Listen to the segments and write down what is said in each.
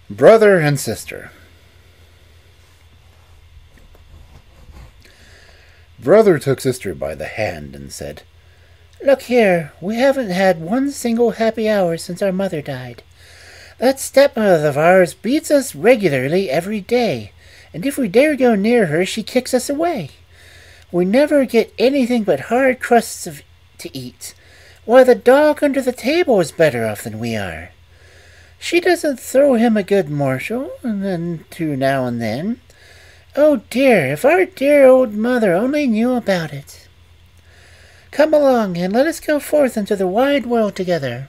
Brother and Sister. Brother took Sister by the hand and said, "Look here, we haven't had one single happy hour since our mother died. That stepmother of ours beats us regularly every day, and if we dare go near her, she kicks us away. We never get anything but hard crusts to eat. Why, the dog under the table is better off than we are. She doesn't throw him a good morsel, and then two now and then. Oh dear, if our dear old mother only knew about it. Come along, and let us go forth into the wide world together."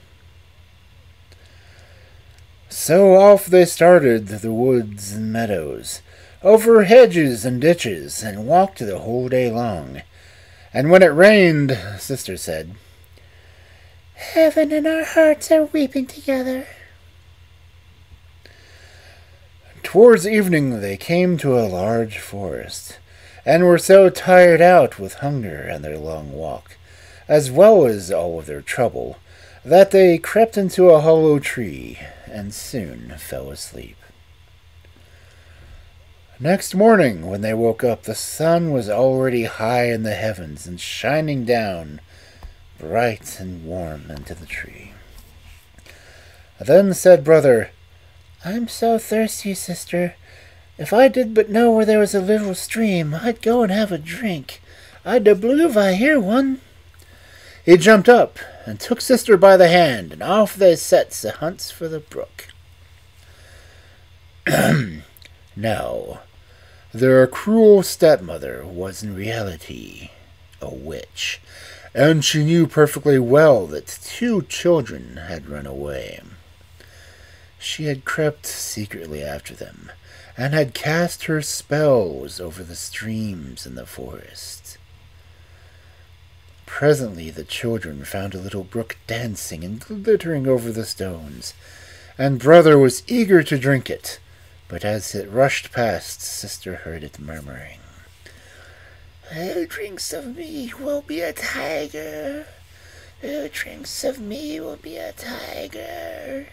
So off they started through the woods and meadows, over hedges and ditches, and walked the whole day long. And when it rained, Sister said, "Heaven and our hearts are weeping together." Towards evening they came to a large forest, and were so tired out with hunger and their long walk, as well as all of their trouble, that they crept into a hollow tree, and soon fell asleep. Next morning, when they woke up, the sun was already high in the heavens and shining down, bright and warm, into the tree. Then said Brother, "I'm so thirsty, Sister. If I did but know where there was a little stream, I'd go and have a drink. I'd believe I hear one." He jumped up and took Sister by the hand, and off they set to hunt for the brook. Now, their cruel stepmother was in reality a witch, and she knew perfectly well that 2 children had run away. She had crept secretly after them, and had cast her spells over the streams in the forest. Presently the children found a little brook dancing and glittering over the stones, and Brother was eager to drink it, but as it rushed past, Sister heard it murmuring, "Who drinks of me will be a tiger. Who drinks of me will be a tiger."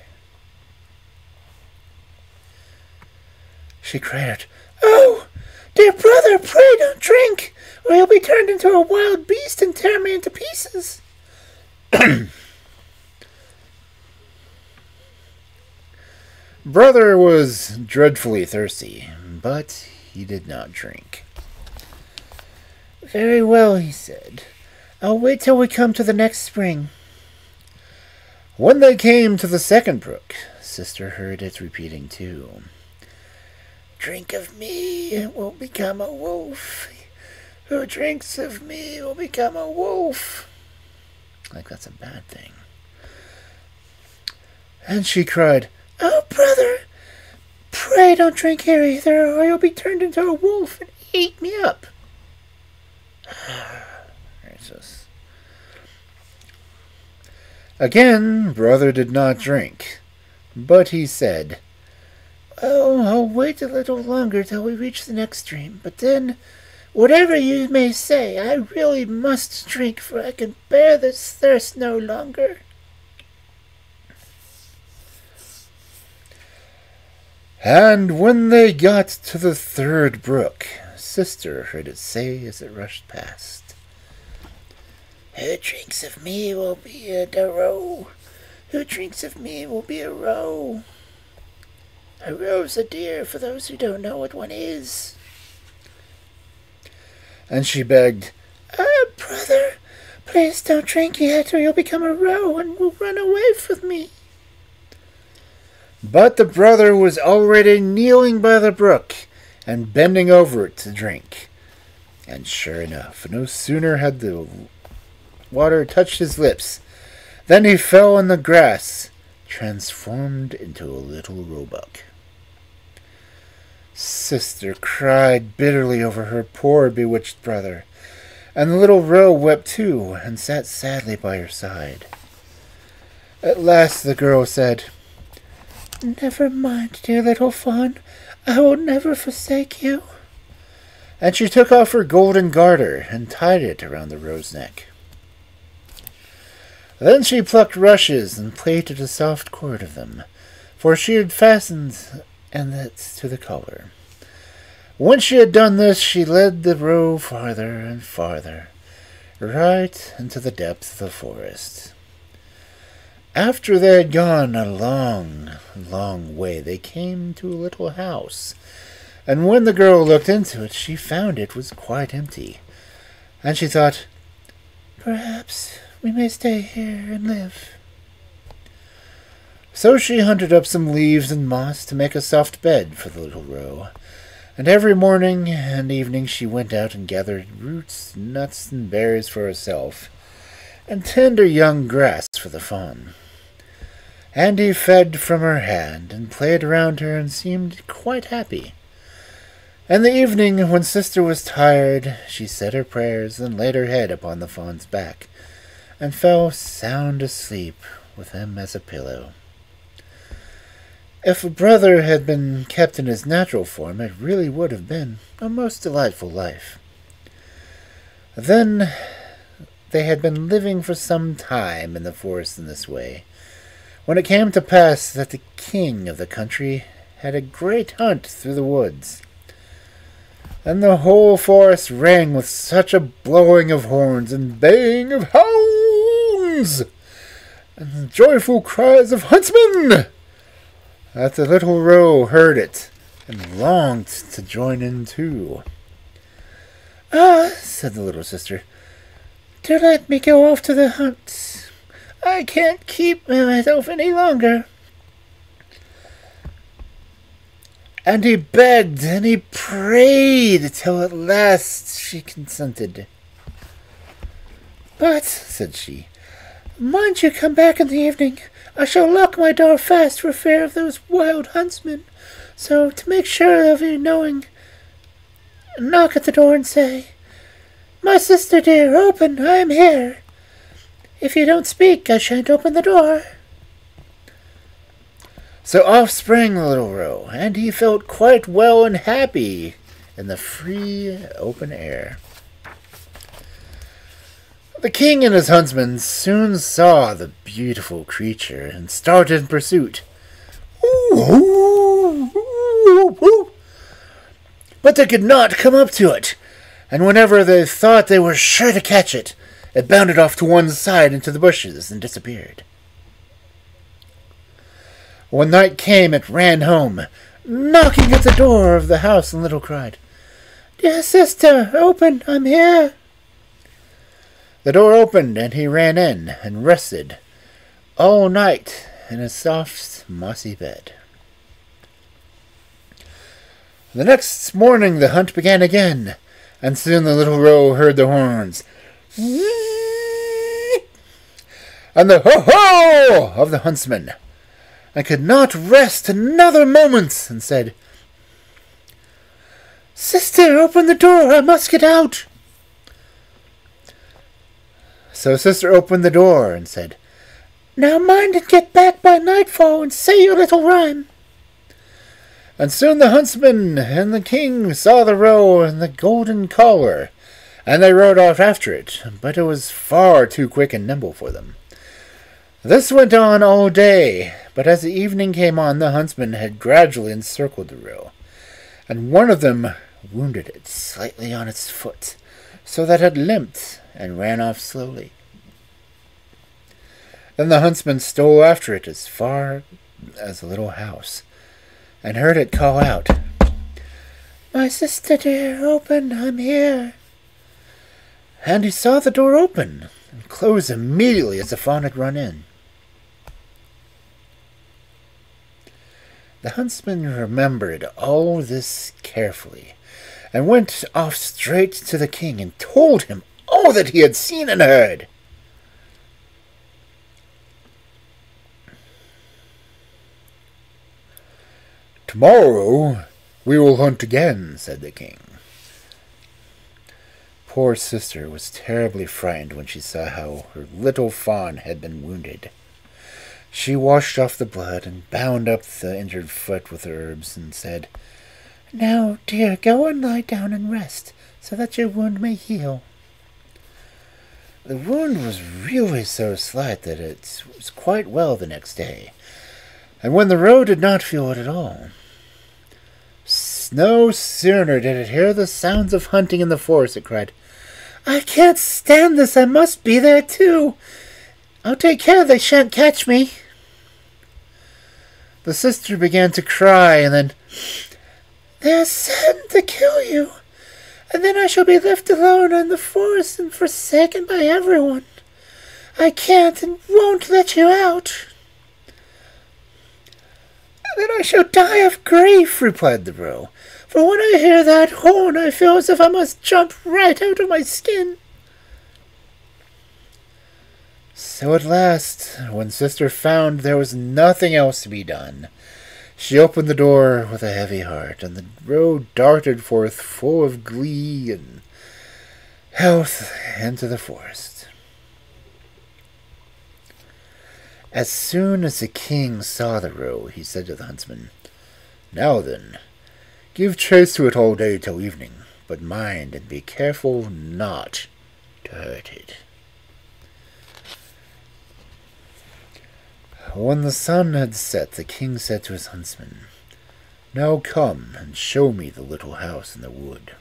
She cried out, "Oh, dear brother, pray don't drink, or you'll be turned into a wild beast and tear me into pieces." Brother was dreadfully thirsty, but he did not drink. "Very well," he said. "I'll wait till we come to the next spring." When they came to the second brook, Sister heard it repeating too, "Drink of me and will become a wolf. Who drinks of me will become a wolf." Like that's a bad thing. And she cried, "Oh, brother, pray don't drink here either, or you'll be turned into a wolf and eat me up." Again, Brother did not drink, but he said, "Oh, I'll wait a little longer till we reach the next stream, but then, whatever you may say, I really must drink, for I can bear this thirst no longer." And when they got to the third brook, Sister heard it say as it rushed past, "Who drinks of me will be a roe. Who drinks of me will be a roe. A roe's a deer, for those who don't know what one is." And she begged, "Ah, brother, please don't drink yet, or you'll become a roe and will run away from me." But the brother was already kneeling by the brook and bending over it to drink. And sure enough, no sooner had the water touched his lips than he fell in the grass, transformed into a little roebuck. Sister cried bitterly over her poor bewitched brother, and the little roe wept too, and sat sadly by her side. At last the girl said, "Never mind, dear little fawn. I will never forsake you." And she took off her golden garter and tied it around the roe's neck. Then she plucked rushes and plaited a soft cord of them, for she had fastened it to the collar. When she had done this, she led the row farther and farther, right into the depths of the forest. After they had gone a long, long way, they came to a little house, and when the girl looked into it, she found it was quite empty, and she thought, "Perhaps we may stay here and live." So she hunted up some leaves and moss to make a soft bed for the little roe, and every morning and evening she went out and gathered roots, nuts, and berries for herself, and tender young grass for the fawn. And he fed from her hand, and played around her, and seemed quite happy. And the evening, when sister was tired, she said her prayers, and laid her head upon the fawn's back, and fell sound asleep with him as a pillow. If a brother had been kept in his natural form, it really would have been a most delightful life. Then they had been living for some time in the forest in this way, when it came to pass that the king of the country had a great hunt through the woods, and the whole forest rang with such a blowing of horns and baying of hounds, and joyful cries of huntsmen, that the little roe heard it, and longed to join in too. "Ah," said the little sister, "do let me go off to the hunt. I can't keep myself any longer." And he begged and he prayed till at last she consented. "But," said she, "mind you come back in the evening. I shall lock my door fast for fear of those wild huntsmen. So, to make sure of your knowing, knock at the door and say, 'My sister dear, open, I am here.' If you don't speak, I shan't open the door." So off sprang the little roe, and he felt quite well and happy in the free open air. The king and his huntsmen soon saw the beautiful creature and started in pursuit. But they could not come up to it, and whenever they thought they were sure to catch it, it bounded off to one side into the bushes and disappeared. When night came, it ran home, knocking at the door of the house, and little cried, "Dear sister, open, I'm here." The door opened, and he ran in and rested all night in a soft, mossy bed. The next morning the hunt began again, and soon the little roe heard the horns, and the ho-ho of the huntsmen, and could not rest another moment, and said, "Sister, open the door, I must get out." So sister opened the door and said, "Now mind and get back by nightfall and say your little rhyme." And soon the huntsman and the king saw the roe and the golden collar, and they rode off after it, but it was far too quick and nimble for them. This went on all day, but as the evening came on, the huntsman had gradually encircled the roe, and one of them wounded it slightly on its foot, so that it limped and ran off slowly. Then the huntsman stole after it as far as a little house, and heard it call out, "My sister dear, open, I'm here." And he saw the door open and close immediately as the fawn had run in. The huntsman remembered all this carefully, and went off straight to the king and told him all that he had seen and heard. "Tomorrow we will hunt again," said the king. Poor sister was terribly frightened when she saw how her little fawn had been wounded. She washed off the blood and bound up the injured foot with herbs, and said, "Now, dear, go and lie down and rest, so that your wound may heal." The wound was really so slight that it was quite well the next day, and when the roe did not feel it at all. No sooner did it hear the sounds of hunting in the forest, it cried, I can't stand this. I must be there too. I'll take care they shan't catch me. The sister began to cry, and then, They're certain to kill you, and then I shall be left alone in the forest and forsaken by everyone. I can't and won't let you out. Then I shall die of grief, replied the roe. For when I hear that horn, I feel as if I must jump right out of my skin. So at last, when sister found there was nothing else to be done, she opened the door with a heavy heart, and the roe darted forth full of glee and health into the forest. As soon as the king saw the roe, he said to the huntsman, Now then, give chase to it all day till evening, but mind and be careful not to hurt it. When the sun had set, the king said to his huntsman, Now come and show me the little house in the wood.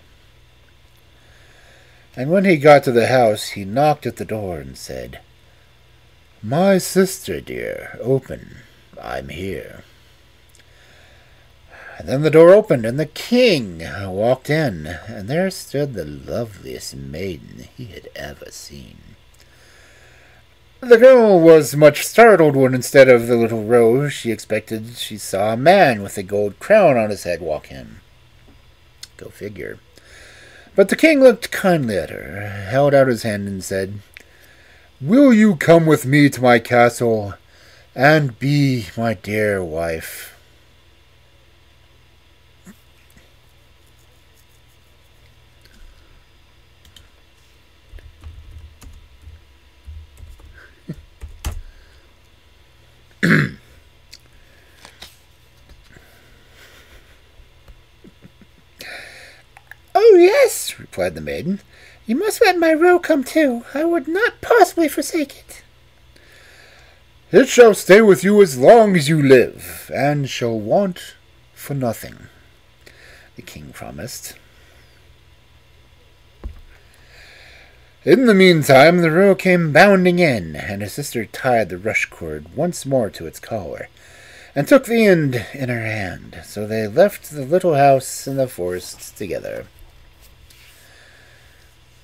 And when he got to the house, he knocked at the door and said, My sister dear, open, I'm here. And then the door opened, and the king walked in, and there stood the loveliest maiden he had ever seen. The girl was much startled when instead of the little roe she expected, she saw a man with a gold crown on his head walk in. Go figure. But the king looked kindly at her, held out his hand, and said, Will you come with me to my castle and be my dear wife? Oh, yes, replied the maiden. You must let my roe come too. I would not possibly forsake it. It shall stay with you as long as you live, and shall want for nothing, the king promised. In the meantime, the roe came bounding in, and his sister tied the rush cord once more to its collar, and took the end in her hand. So they left the little house in the forest together.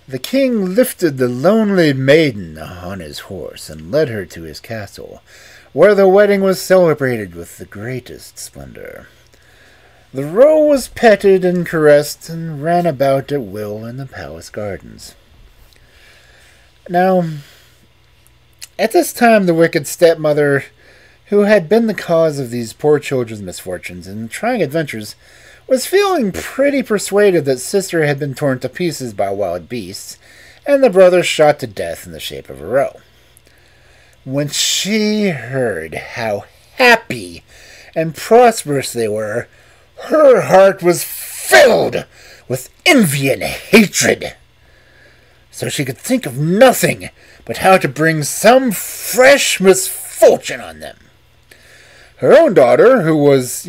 The king lifted the lonely maiden on his horse and led her to his castle, where the wedding was celebrated with the greatest splendor. The roe was petted and caressed and ran about at will in the palace gardens. Now, at this time the wicked stepmother, who had been the cause of these poor children's misfortunes and trying adventures, was feeling pretty persuaded that sister had been torn to pieces by wild beasts, and the brother shot to death in the shape of a roe. When she heard how happy and prosperous they were, her heart was filled with envy and hatred. So she could think of nothing but how to bring some fresh misfortune on them. Her own daughter, who was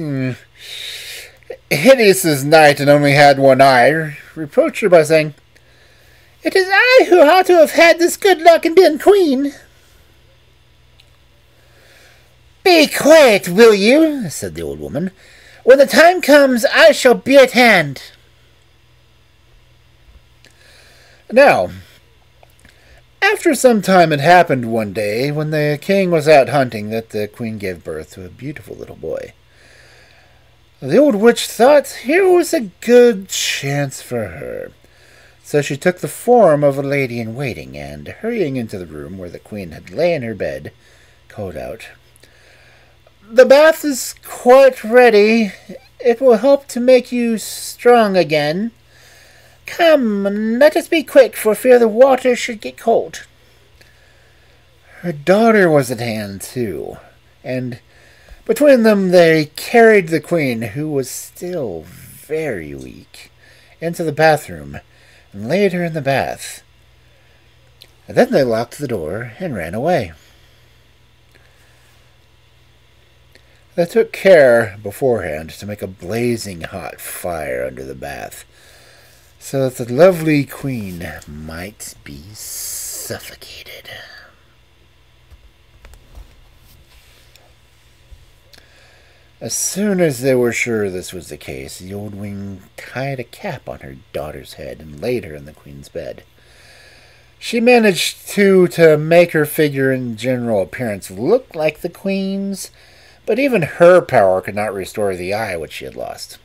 hideous as night and only had one eye, reproached her by saying, It is I who ought to have had this good luck and been queen. Be quiet, will you? Said the old woman. When the time comes, I shall be at hand. Now, after some time, it happened one day when the king was out hunting that the queen gave birth to a beautiful little boy. The old witch thought here was a good chance for her, so she took the form of a lady-in-waiting, and, hurrying into the room where the queen had lay in her bed, called out, The bath is quite ready. It will help to make you strong again. Come, and let us be quick, for fear the water should get cold. Her daughter was at hand, too, and between them they carried the queen, who was still very weak, into the bathroom and laid her in the bath. And then they locked the door and ran away. They took care beforehand to make a blazing hot fire under the bath, so that the lovely queen might be suffocated. As soon as they were sure this was the case, the old queen tied a cap on her daughter's head and laid her in the queen's bed. She managed to make her figure and general appearance look like the queen's, but even her power could not restore the eye which she had lost.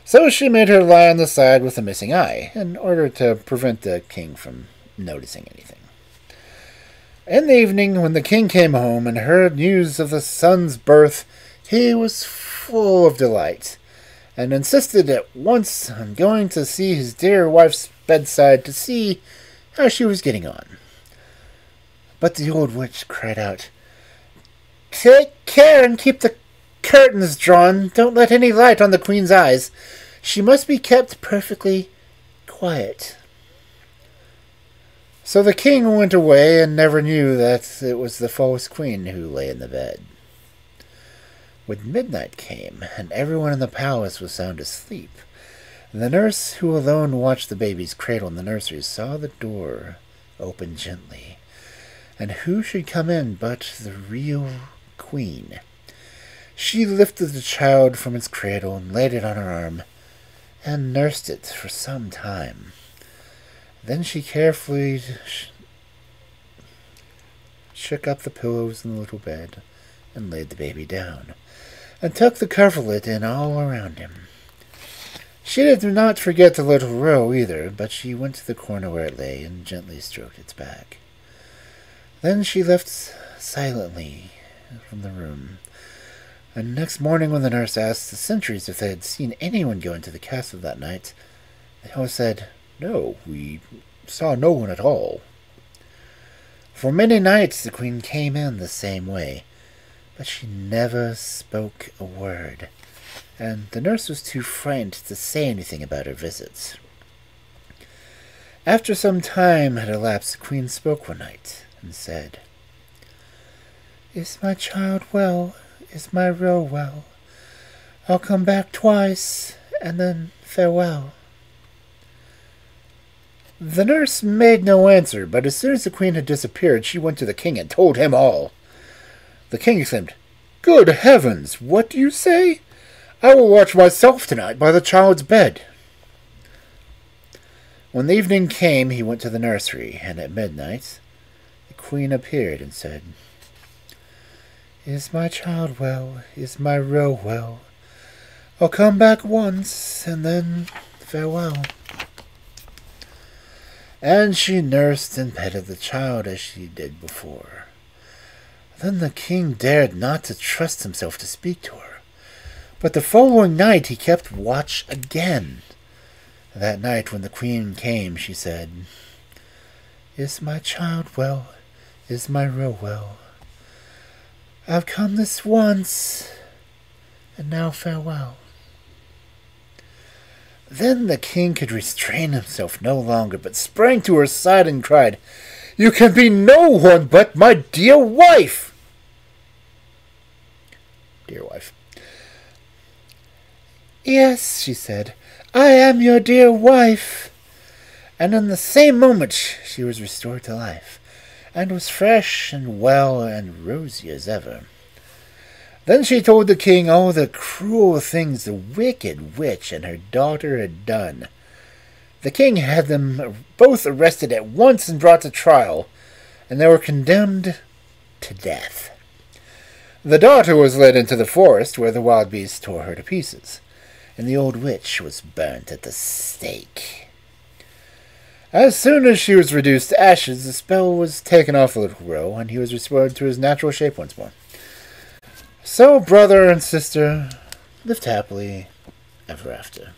So she made her lie on the side with the missing eye, in order to prevent the king from noticing anything. In the evening, when the king came home and heard news of the son's birth, he was full of delight, and insisted at once on going to see his dear wife's bedside to see how she was getting on. But the old witch cried out, "Take care and keep the curtains drawn. Don't let any light on the queen's eyes. She must be kept perfectly quiet." So the king went away and never knew that it was the false queen who lay in the bed. When midnight came, and everyone in the palace was sound asleep, the nurse who alone watched the baby's cradle in the nursery saw the door open gently, and who should come in but the real queen. She lifted the child from its cradle and laid it on her arm, and nursed it for some time. Then she carefully shook up the pillows in the little bed and laid the baby down, and took the coverlet in all around him. She did not forget the little roe either, but she went to the corner where it lay and gently stroked its back. Then she left silently from the room, and next morning when the nurse asked the sentries if they had seen anyone go into the castle that night, they all said, "No, we saw no one at all." For many nights the queen came in the same way, but she never spoke a word, and the nurse was too frightened to say anything about her visits. After some time had elapsed, the queen spoke one night and said, "Is my child well? Is my roe well? I'll come back twice, and then farewell." The nurse made no answer, but as soon as the queen had disappeared, she went to the king and told him all. The king exclaimed, "Good heavens, what do you say? I will watch myself tonight by the child's bed." When the evening came, he went to the nursery, and at midnight the queen appeared and said, "Is my child well? Is my roe well? I'll come back once, and then farewell." And she nursed and petted the child as she did before. Then the king dared not to trust himself to speak to her, but the following night he kept watch again. That night when the queen came, she said, "Is my child well? Is my roe well? I've come this once, and now farewell." Then the king could restrain himself no longer, but sprang to her side and cried, "You can be no one but my dear wife!" Dear wife. "Yes," she said, "I am your dear wife." And in the same moment she was restored to life, and was fresh and well and rosy as ever. Then she told the king all the cruel things the wicked witch and her daughter had done. The king had them both arrested at once and brought to trial, and they were condemned to death. The daughter was led into the forest, where the wild beasts tore her to pieces, and the old witch was burnt at the stake. As soon as she was reduced to ashes, the spell was taken off the little roe, and he was restored to his natural shape once more. So brother and sister lived happily ever after.